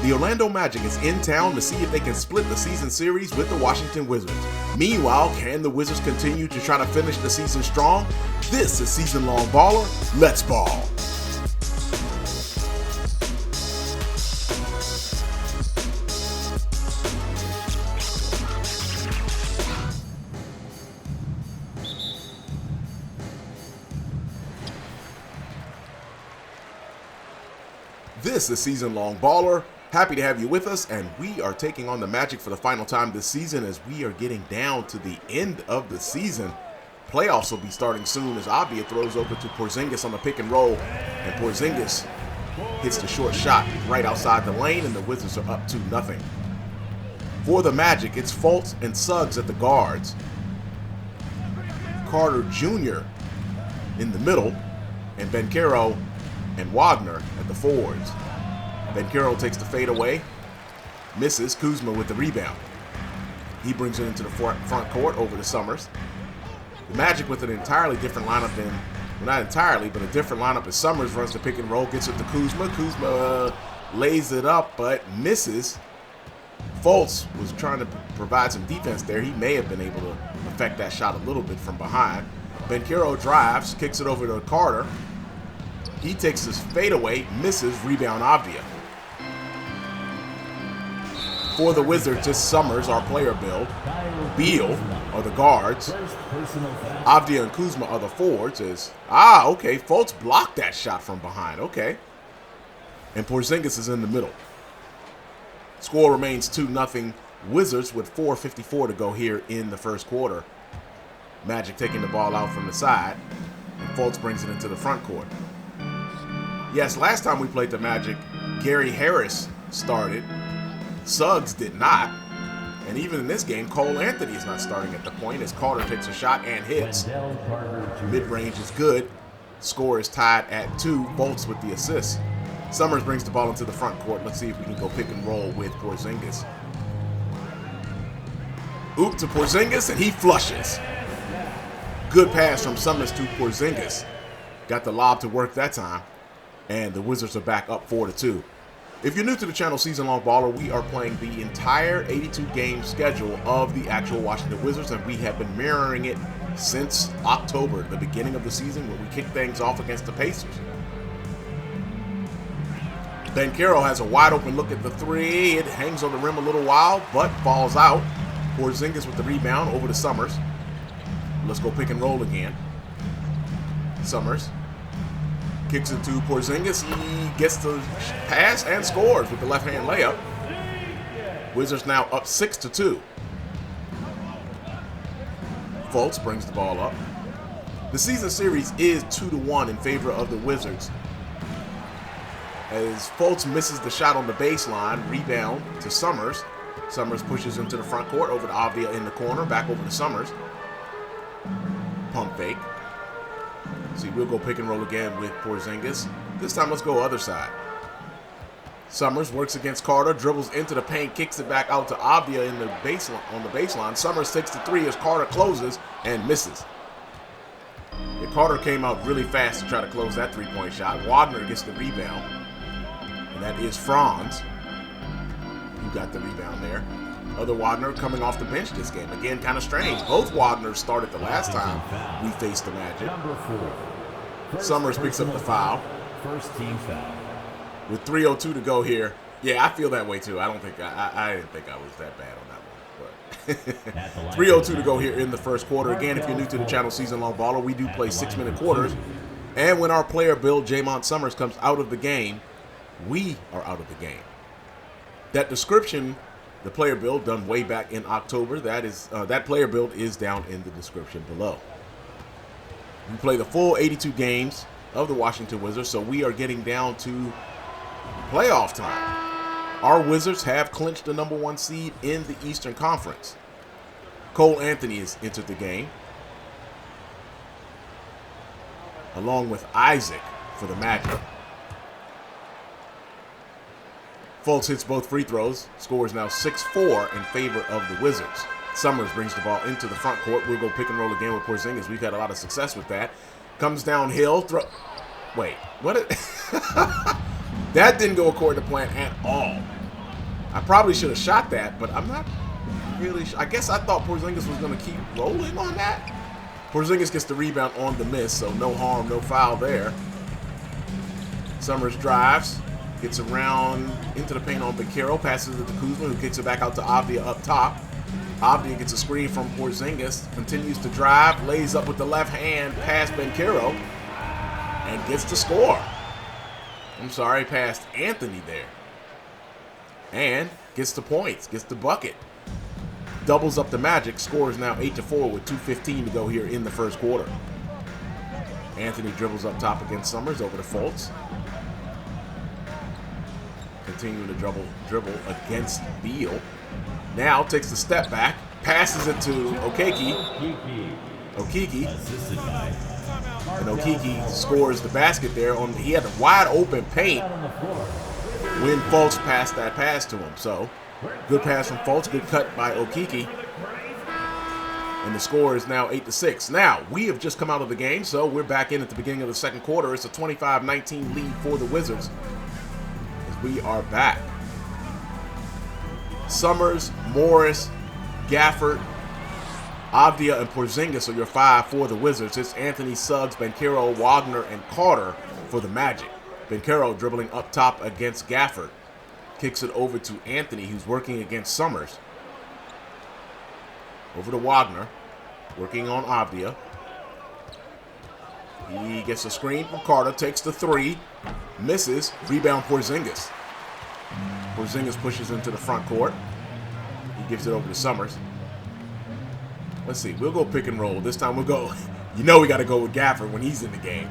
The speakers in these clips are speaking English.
The Orlando Magic is in town to see if they can split the season series with the Washington Wizards. Meanwhile, can the Wizards continue to try to finish the season strong? This is Season Long Baller. Let's ball. This is Season Long Baller. Happy to have you with us, and we are taking on the Magic for the final time this season as we are getting down to the end of the season. Playoffs will be starting soon as Avdija throws over to Porzingis on the pick and roll, and Porzingis hits the short shot right outside the lane, and the Wizards are up 2-0. For the Magic, it's Fultz and Suggs at the guards, Carter Jr. in the middle, and Banchero and Wagner at the forwards. Banchero takes the fade away, misses. Kuzma with the rebound. He brings it into the front court over to Summerz. The Magic with an entirely different lineup than, well, not entirely, but a different lineup as Summerz runs the pick and roll, gets it to Kuzma. Kuzma lays it up, but misses. Fultz was trying to provide some defense there. He may have been able to affect that shot a little bit from behind. Banchero drives, kicks it over to Carter. He takes his fadeaway, misses, rebound Avdija. For the Wizards, it's Summerz, our player build. Beal are the guards. Avdija and Kuzma are the forwards. Okay, Fultz blocked that shot from behind. Okay. And Porzingis is in the middle. Score remains 2-0 Wizards with 4:54 to go here in the first quarter. Magic taking the ball out from the side, and Fultz brings it into the front court. Yes, last time we played the Magic, Gary Harris started. Suggs did not. And even in this game, Cole Anthony is not starting at the point as Carter takes a shot and hits. Mid-range is good. Score is tied at 2. Fultz with the assist. Summerz brings the ball into the front court. Let's see if we can go pick and roll with Porzingis. Oop to Porzingis, and he flushes. Good pass from Summerz to Porzingis. Got the lob to work that time. And the Wizards are back up 4-2. If you're new to the channel, Season Long Baller, we are playing the entire 82-game schedule of the actual Washington Wizards, and we have been mirroring it since October, the beginning of the season, when we kicked things off against the Pacers. Banchero has a wide open look at the three. It hangs on the rim a little while, but falls out. Porzingis with the rebound over to Summerz. Let's go pick and roll again. Summerz kicks it to Porzingis. He gets the pass and scores with the left-hand layup. Wizards now up 6-2. Fultz brings the ball up. The season series is 2-1 in favor of the Wizards, as Fultz misses the shot on the baseline. Rebound to Summerz. Summerz pushes into the front court over to Avdija in the corner. Back over to Summerz. Pump fake. See, we'll go pick and roll again with Porzingis. This time, let's go other side. Summerz works against Carter, dribbles into the paint, kicks it back out to Avdija in the baseline, on the baseline. Summerz takes the three as Carter closes and misses. Yeah, Carter came out really fast to try to close that three-point shot. Wagner gets the rebound, and that is Franz who got the rebound there. Other Wagner coming off the bench this game. Again, kind of strange. Both Wagners started the last time we faced the Magic. Summerz picks up the foul. First team foul. With 3:02 to go here. Yeah, I feel that way too. I didn't think I was that bad on that one. But 3:02 to go here in the first quarter. Again, if you're new to the channel, Season Long Baller, we do play 6-minute quarters. And when our player build, Jaymont Summerz, comes out of the game, we are out of the game. That description, the player build done way back in October, that player build is down in the description below. We play the full 82 games of the Washington Wizards, so we are getting down to playoff time. Our Wizards have clinched the #1 seed in the Eastern Conference. Cole Anthony has entered the game, along with Isaac for the Magic. Fultz hits both free throws. Score is now 6-4 in favor of the Wizards. Summerz brings the ball into the front court. We'll go pick and roll again with Porzingis. We've had a lot of success with that. Comes downhill. Wait, what? That didn't go according to plan at all. I probably should have shot that, but I'm not really sure. I guess I thought Porzingis was going to keep rolling on that. Porzingis gets the rebound on the miss, so no harm, no foul there. Summerz drives, gets around into the paint on Banchero, passes it to Kuzma, who kicks it back out to Avdija up top. Avdija gets a screen from Porzingis, continues to drive, lays up with the left hand past Banchero, and gets the score. I'm sorry, past Anthony there. And gets the points, gets the bucket. Doubles up the Magic, scores now 8-4 with 2:15 to go here in the first quarter. Anthony dribbles up top against Summerz over to Fultz. Continuing to dribble against Beal. Now takes the step back, passes it to Okeke. And Okeke scores the basket there. He had a wide open paint when Fultz passed that pass to him. So, good pass from Fultz, good cut by Okeke. And the score is now 8-6. Now, we have just come out of the game, so we're back in at the beginning of the second quarter. It's a 25-19 lead for the Wizards as we are back. Summerz, Morris, Gafford, Avdija, and Porzingis are your five for the Wizards. It's Anthony, Suggs, Banchero, Wagner, and Carter for the Magic. Banchero dribbling up top against Gafford. Kicks it over to Anthony, who's working against Summerz. Over to Wagner, working on Avdija. He gets a screen from Carter, takes the three, misses, rebound Porzingis. Porzingis pushes into the front court. He gives it over to Summerz. Let's see, we'll go pick and roll. This time we'll go, we got to go with Gafford when he's in the game.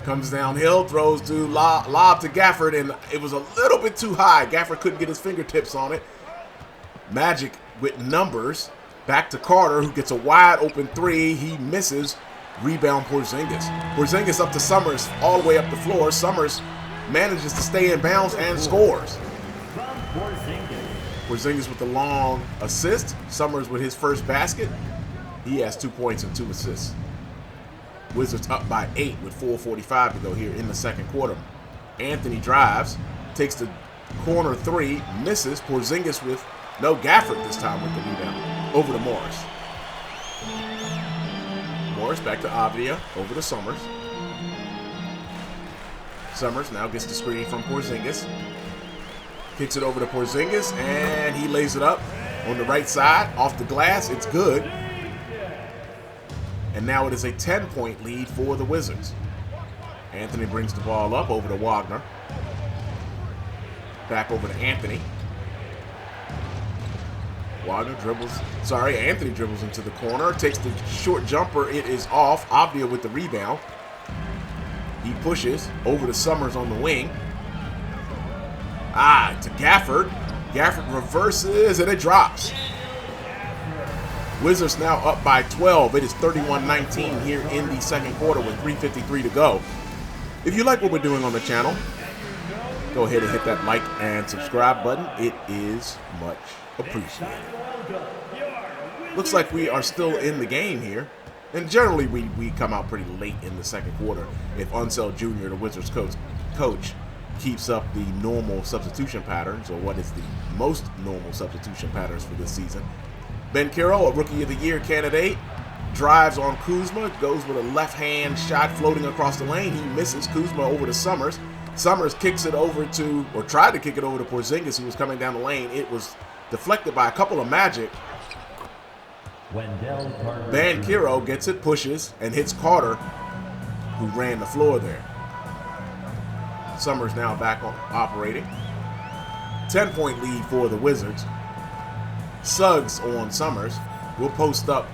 Comes downhill, throws to lob to Gafford, and it was a little bit too high. Gafford couldn't get his fingertips on it. Magic with numbers. Back to Carter, who gets a wide open three. He misses. Rebound Porzingis. Porzingis up to Summerz, all the way up the floor. Summerz manages to stay in bounds and scores. Porzingis with the long assist. Summerz with his first basket. He has 2 points and 2 assists. Wizards up by 8 with 4:45 to go here in the second quarter. Anthony drives, takes the corner three, misses. Porzingis with Gafford this time with the rebound. Over to Morris. Morris back to Avdija, over to Summerz. Summerz now gets the screen from Porzingis. Kicks it over to Porzingis, and he lays it up on the right side, off the glass. It's good. And now it is a 10-point lead for the Wizards. Anthony brings the ball up over to Wagner. Back over to Anthony. Anthony dribbles into the corner, takes the short jumper, it is off. Avdija with the rebound. He pushes over to Summerz on the wing. To Gafford. Gafford reverses, and it drops. Wizards now up by 12. It is 31-19 here in the second quarter with 3:53 to go. If you like what we're doing on the channel, go ahead and hit that like and subscribe button. It is much appreciated. Looks like we are still in the game here. And generally we come out pretty late in the second quarter if Unseld Jr., the Wizards coach, keeps up the normal substitution patterns, or what is the most normal substitution patterns for this season. Banchero, a Rookie of the Year candidate, drives on Kuzma, goes with a left-hand shot floating across the lane. He misses. Kuzma over to Summerz. Summerz kicks it over to, or tried to kick it over to Porzingis, who was coming down the lane. It was deflected by a couple of Magic. Banchero gets it, pushes, and hits Carter, who ran the floor there. Summerz now back on operating. 10-point lead for the Wizards. Suggs on Summerz. We'll post up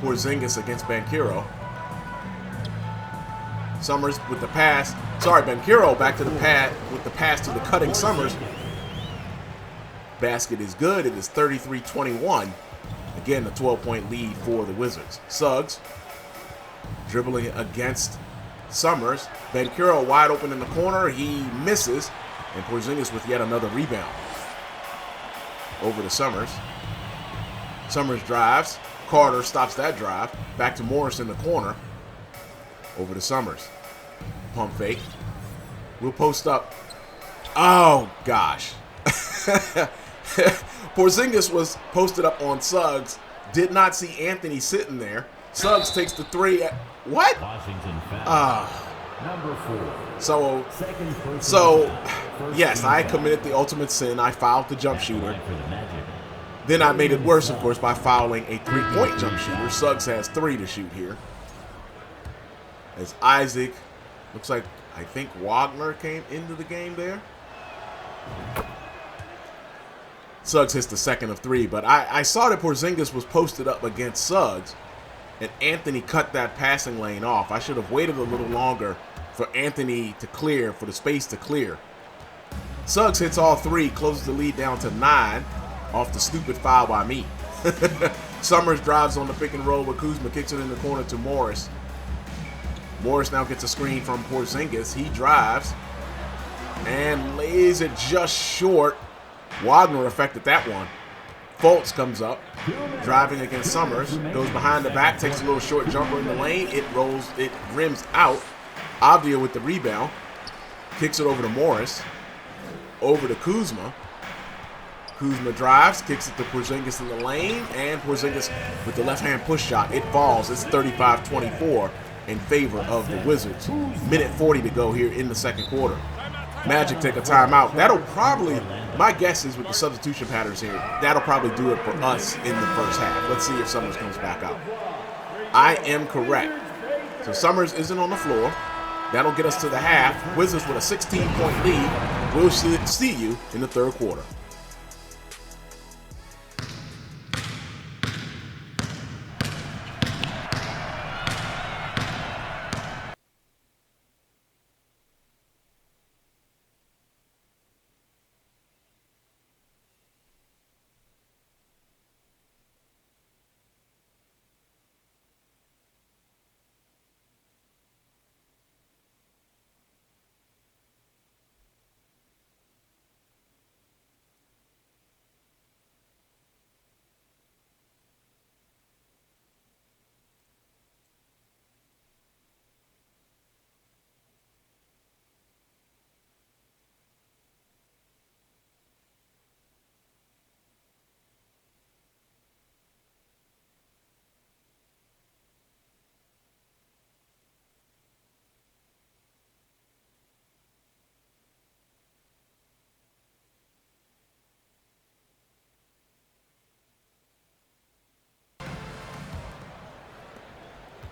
Porzingis against Banchero. Summerz with the pass. Banchero back to the pad with the pass to the cutting Summerz. Basket is good. It is 33-21. Again, a 12-point lead for the Wizards. Suggs dribbling against Summerz. Banchero wide open in the corner. He misses. And Porzingis with yet another rebound. Over to Summerz. Summerz drives. Carter stops that drive. Back to Morris in the corner. Over to Summerz. Pump fake. We'll post up. Oh, gosh. Porzingis was posted up on Suggs. Did not see Anthony sitting there. Suggs takes the three. What? Number 4. So, yes, I committed the ultimate sin. I fouled the jump shooter. Then I made it worse, of course, by fouling a three-point jump shooter. Suggs has 3 to shoot here. As Isaac, looks like, I think Wagner came into the game there. Suggs hits the second of 3, but I saw that Porzingis was posted up against Suggs, and Anthony cut that passing lane off. I should have waited a little longer for Anthony to clear, for the space to clear. Suggs hits all 3, closes the lead down to 9 off the stupid foul by me. Summerz drives on the pick and roll with Kuzma, kicks it in the corner to Morris. Morris now gets a screen from Porzingis. He drives and lays it just short. Wagner affected that one. Fultz comes up, driving against Summerz, goes behind the back, takes a little short jumper in the lane. It rolls, it rims out. Avdia with the rebound, kicks it over to Morris, over to Kuzma. Kuzma drives, kicks it to Porzingis in the lane, and Porzingis with the left-hand push shot. It falls. It's 35-24 in favor of the Wizards. Minute 40 to go here in the second quarter. Magic take a timeout. That'll probably, my guess is with the substitution patterns here, that'll probably do it for us in the first half. Let's see if Summerz comes back out. I am correct. So Summerz isn't on the floor. That'll get us to the half. Wizards with a 16-point lead. We'll see you in the third quarter.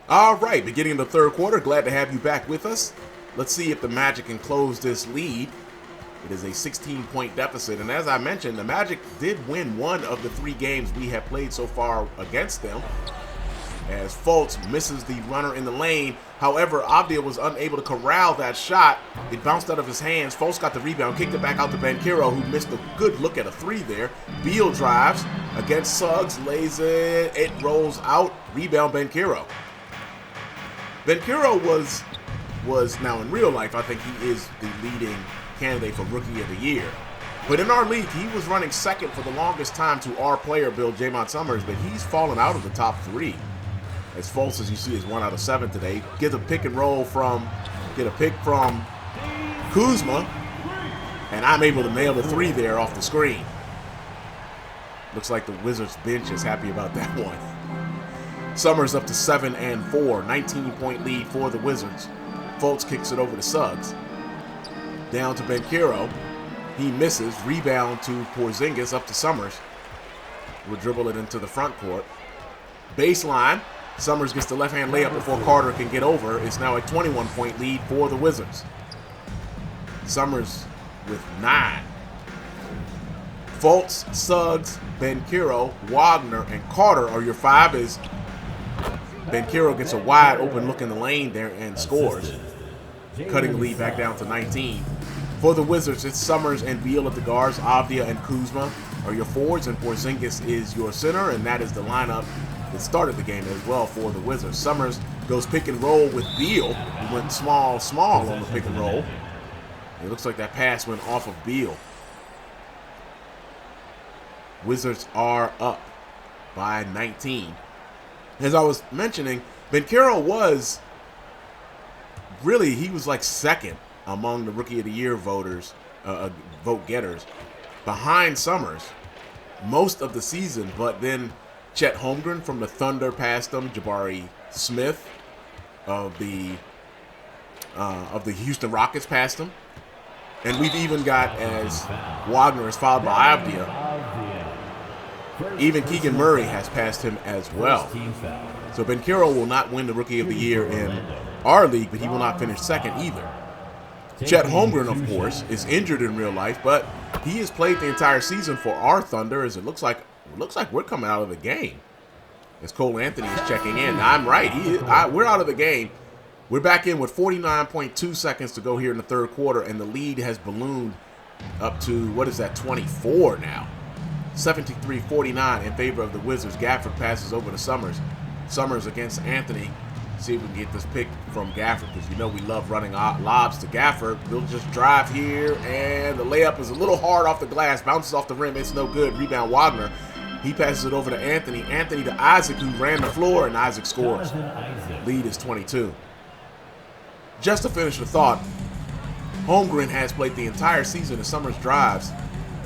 All right, beginning of the third quarter. Glad to have you back with us. Let's see if the Magic can close this lead. It is a 16-point deficit, and as I mentioned, the Magic did win one of the 3 games we have played so far against them, as Fultz misses the runner in the lane. However, Avdia was unable to corral that shot. It bounced out of his hands. Fultz got the rebound, kicked it back out to Banchero, who missed a good look at a 3 there. Beal drives against Suggs, lays it. It rolls out. Rebound Banchero. Banchero was now in real life, I think he is the leading candidate for Rookie of the Year. But in our league, he was running second for the longest time to our player build, Jaymont Summerz, but he's fallen out of the top 3. As Fultz, as you see, is 1 out of 7 today. Get a pick and roll get a pick from Kuzma, and I'm able to nail the 3 there off the screen. Looks like the Wizards bench is happy about that one. Summerz up to 7 and 4, 19-point lead for the Wizards. Fultz kicks it over to Suggs. Down to Banchero. He misses. Rebound to Porzingis, up to Summerz. Will dribble it into the front court. Baseline. Summerz gets the left-hand layup before Carter can get over. It's now a 21-point lead for the Wizards. Summerz with 9. Fultz, Suggs, Banchero, Wagner, and Carter are your 5 as Banchero gets a wide open look in the lane there and scores, cutting the lead back down to 19. For the Wizards, it's Summerz and Beal at the guards. Avdia and Kuzma are your forwards, and Porzingis is your center, and that is the lineup that started the game as well for the Wizards. Summerz goes pick and roll with Beal, who went small on the pick and roll. It looks like that pass went off of Beal. Wizards are up by 19. As I was mentioning, Banchero was really, he was like second among the Rookie of the Year voters, vote getters. behind Summerz most of the season, but then Chet Holmgren from the Thunder passed him. Jabari Smith of the Houston Rockets passed him. And we've even got, as Wagner is fouled by Avdia, even Keegan Murray has passed him as well. So Banchero will not win the Rookie of the Year in our league, but he will not finish second either. Chet Holmgren, of course, is injured in real life, but he has played the entire season for our Thunder, as it looks like we're coming out of the game. As Cole Anthony is checking in. Now, I'm right. We're out of the game. We're back in with 49.2 seconds to go here in the third quarter, and the lead has ballooned up to, 24 now. 73-49 in favor of the Wizards. Gafford passes over to Summerz. Summerz against Anthony. See if we can get this pick from Gafford, because you know we love running lobs to Gafford. He'll just drive here, and the layup is a little hard off the glass. Bounces off the rim. It's no good. Rebound Wagner. He passes it over to Anthony. Anthony to Isaac, who ran the floor, and Isaac scores. Lead is 22. Just to finish the thought, Holmgren has played the entire season as Summerz drives,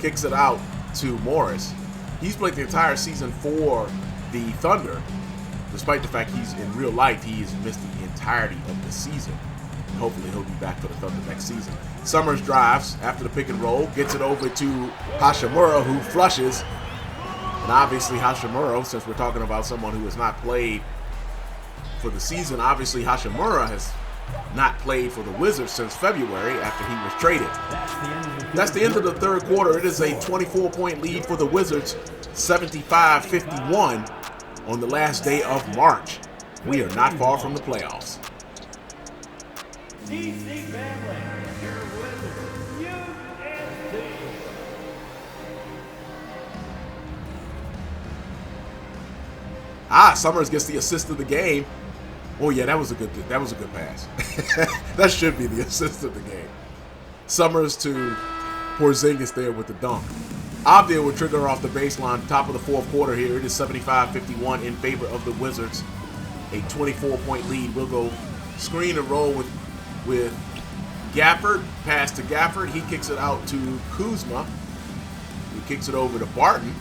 kicks it out to Morris. He's played the entire season for the Thunder, despite the fact he's in real life, he has missed the entirety of the season. And hopefully he'll be back for the Thunder next season. Summerz drives after the pick and roll, gets it over to Hachimura, who flushes. And obviously Hachimura, since we're talking about someone who has not played for the season, obviously Hachimura has not played for the Wizards since February after he was traded. That's the end of the third quarter. It is a 24-point lead for the Wizards, 75-51 on the last day of March. We are not far from the playoffs. Summerz gets the assist of the game. Oh yeah, that was a good pass. That should be the assist of the game. Summerz to Porzingis there with the dunk. Avdia will trigger off the baseline, top of the fourth quarter here. It is 75-51 in favor of the Wizards. A 24-point lead. We'll go screen and roll with Gafford. Pass to Gafford. He kicks it out to Kuzma. He kicks it over to Barton.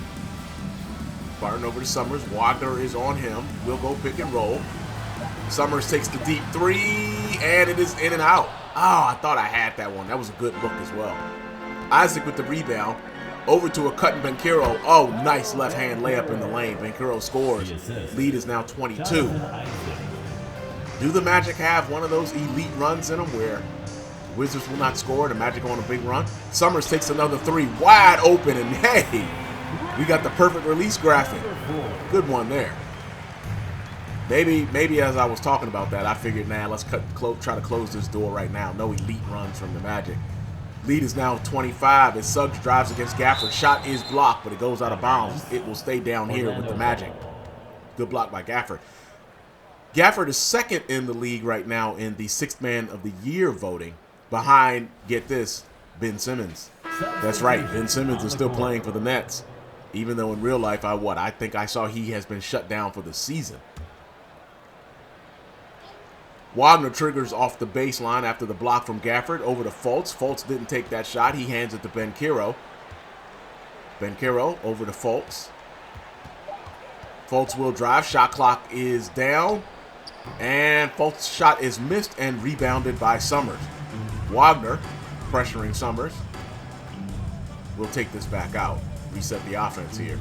Barton over to Summerz. Wagner is on him. We'll go pick and roll. Summerz takes the deep three, and it is in and out. Oh, I thought I had that one. That was a good look as well. Isaac with the rebound. Over to a cut and Banchero. Oh, nice left-hand layup in the lane. Banchero scores. Lead is now 22. Do the Magic have one of those elite runs in them where the Wizards will not score, the Magic on a big run? Summerz takes another three, wide open, and hey, we got the perfect release graphic. Good one there. Maybe as I was talking about that, I figured, nah, let's try to close this door right now. No elite runs from the Magic. Lead is now 25 as Suggs drives against Gafford. Shot is blocked, but it goes out of bounds. It will stay down here with the Magic. Good block by Gafford. Gafford is second in the league right now in the Sixth Man of the Year voting, behind, get this, Ben Simmons. That's right, Ben Simmons is still playing for the Nets, even though in real life, I think I saw he has been shut down for the season. Wagner triggers off the baseline after the block from Gafford over to Fultz. Fultz didn't take that shot. He hands it to Banchero. Banchero over to Fultz. Fultz will drive. Shot clock is down. And Fultz's shot is missed and rebounded by Summerz. Wagner pressuring Summerz. We'll take this back out. Reset the offense here.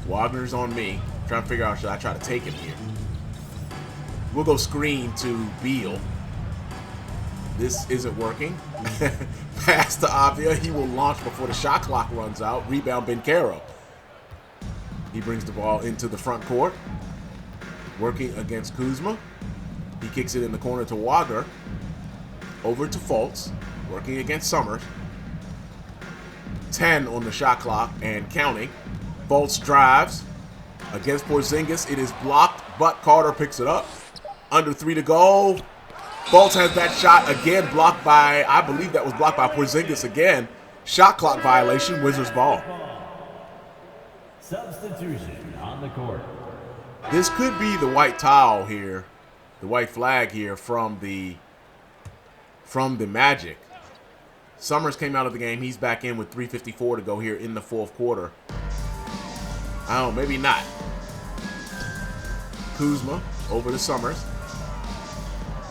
Wagner's on me. Trying to figure out, should I try to take him here? We'll go screen to Beal. This isn't working. Pass to Avdia. He will launch before the shot clock runs out. Rebound Banchero. He brings the ball into the front court. Working against Kuzma. He kicks it in the corner to Wagner. Over to Fultz. Working against Summerz. 10 on the shot clock and counting. Fultz drives against Porzingis. It is blocked, but Carter picks it up. Under 3 to go. Fultz has that shot again blocked by, I believe that was blocked by Porzingis again. Shot clock violation, Wizards ball. Substitution on the court. This could be the white towel here, the white flag here from the Magic. Summerz came out of the game. He's back in with 3:54 to go here in the fourth quarter. Oh, maybe not. Kuzma over to Summerz.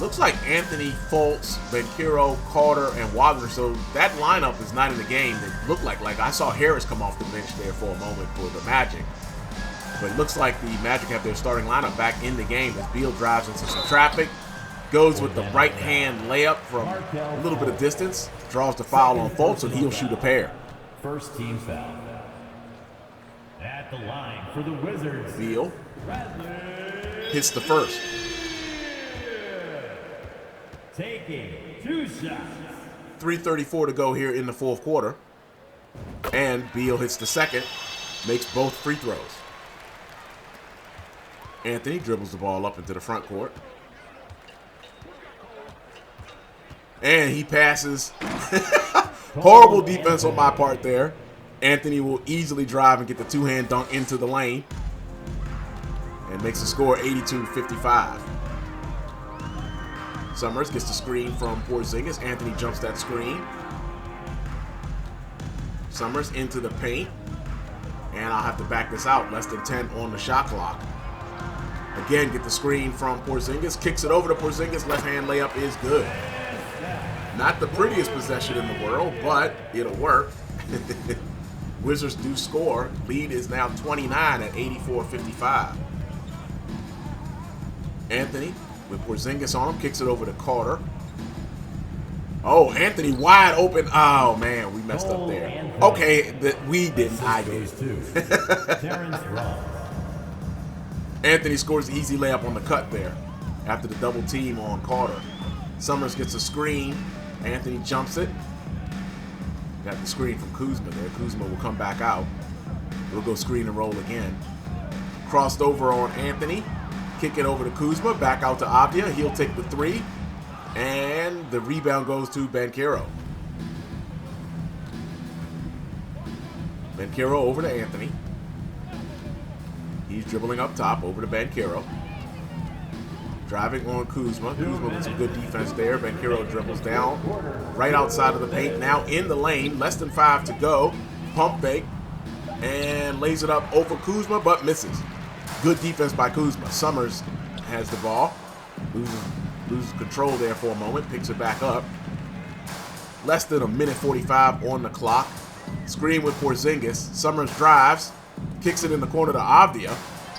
Looks like Anthony, Fultz, Banchero, Carter, and Wagner. So that lineup is not in the game. It looked like I saw Harris come off the bench there for a moment for the Magic. But it looks like the Magic have their starting lineup back in the game as Beal drives into some traffic. Goes with the right-hand layup from a little bit of distance. Draws the foul on Fultz, and he'll shoot a pair. First team foul. At the line for the Wizards. Beal hits the first. Taking 2 shots. 3:34 to go here in the fourth quarter. And Beal hits the second. Makes both free throws. Anthony dribbles the ball up into the front court. And he passes. Horrible defense on my part there. Anthony will easily drive and get the two-hand dunk into the lane. And makes the score 82-55. Summerz gets the screen from Porzingis. Anthony jumps that screen. Summerz into the paint. And I'll have to back this out. Less than 10 on the shot clock. Again, get the screen from Porzingis. Kicks it over to Porzingis. Left-hand layup is good. Not the prettiest possession in the world, but it'll work. Wizards do score. Lead is now 29 at 84-55. Anthony with Porzingis on him. Kicks it over to Carter. Oh, Anthony wide open. Oh, man, we messed up there. Okay, we didn't. I did. Anthony scores the easy layup on the cut there after the double team on Carter. Summerz gets a screen. Anthony jumps it. Got the screen from Kuzma there. Kuzma will come back out. We'll go screen and roll again. Crossed over on Anthony. Kick it over to Kuzma. Back out to Avdia. He'll take the three. And the rebound goes to Banchero. Banchero over to Anthony. He's dribbling up top over to Banchero. Driving on Kuzma. Kuzma with some good defense there. Banchero dribbles down right outside of the paint. Now in the lane. Less than 5 to go. Pump fake. And lays it up over Kuzma, but misses. Good defense by Kuzma. Summerz has the ball. Loses control there for a moment. Picks it back up. Less than a minute 45 on the clock. Screen with Porzingis. Summerz drives. Kicks it in the corner to Avdia,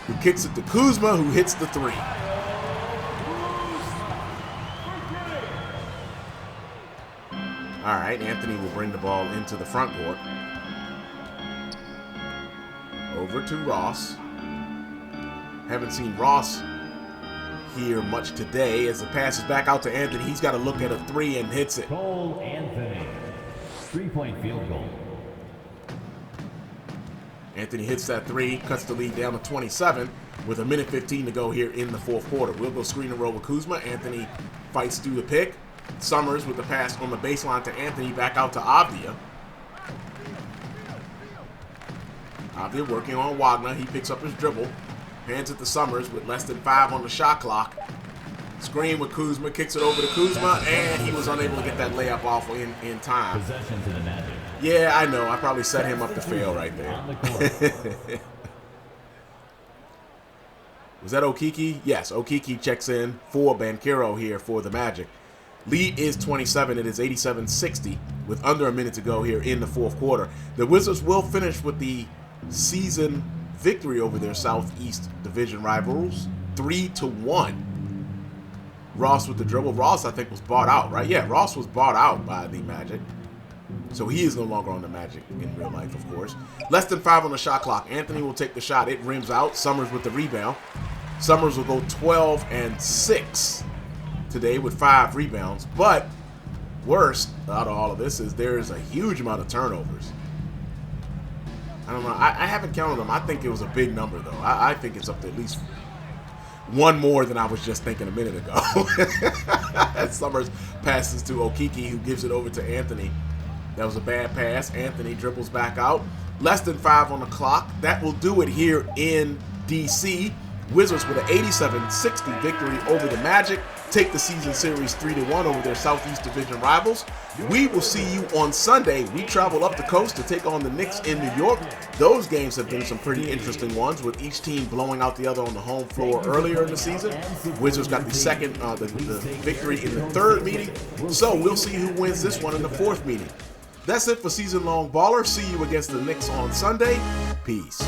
who kicks it to Kuzma, who hits the three. All right, Anthony will bring the ball into the front court. Over to Ross. Haven't seen Ross here much today as the pass is back out to Anthony. He's got to look at a three and hits it. Cole Anthony, 3-point field goal. Anthony hits that three, cuts the lead down to 27 with a minute 15 to go here in the fourth quarter. We'll go screen and roll with Kuzma. Anthony fights through the pick. Summerz with the pass on the baseline to Anthony, back out to Avdia. Avdia working on Wagner. He picks up his dribble. Hands it to Summerz with less than 5 on the shot clock. Screen with Kuzma, kicks it over to Kuzma, and he was unable to get that layup off in time. Possession to the Magic. Yeah, I know. I probably set him up to fail right there. Was that Okiki? Yes, Okiki checks in for Banchero here for the Magic. Lead is 27. It is 87-60 with under a minute to go here in the fourth quarter. The Wizards will finish with the season victory over their Southeast Division rivals, 3-1. Ross with the dribble. Ross, I think, was bought out, right? Yeah, Ross was bought out by the Magic. So he is no longer on the Magic in real life, of course. Less than 5 on the shot clock. Anthony will take the shot. It rims out. Summerz with the rebound. Summerz will go 12 and 6 today with 5 rebounds. But worst out of all of this is there is a huge amount of turnovers. I don't know. I haven't counted them. I think it was a big number, though. I think it's up to at least one more than I was just thinking a minute ago. Summerz passes to Okiki, who gives it over to Anthony. That was a bad pass. Anthony dribbles back out. Less than 5 on the clock. That will do it here in D.C. Wizards with an 87-60 victory over the Magic. take the season series 3-1 over their Southeast Division rivals. We will see you on Sunday. We travel up the coast to take on the Knicks in New York. Those games have been some pretty interesting ones, with each team blowing out the other on the home floor earlier in the season. Wizards got the victory in the third meeting, so we'll see who wins this one in the fourth meeting. That's it for Season Long Baller. See you against the Knicks on Sunday. Peace.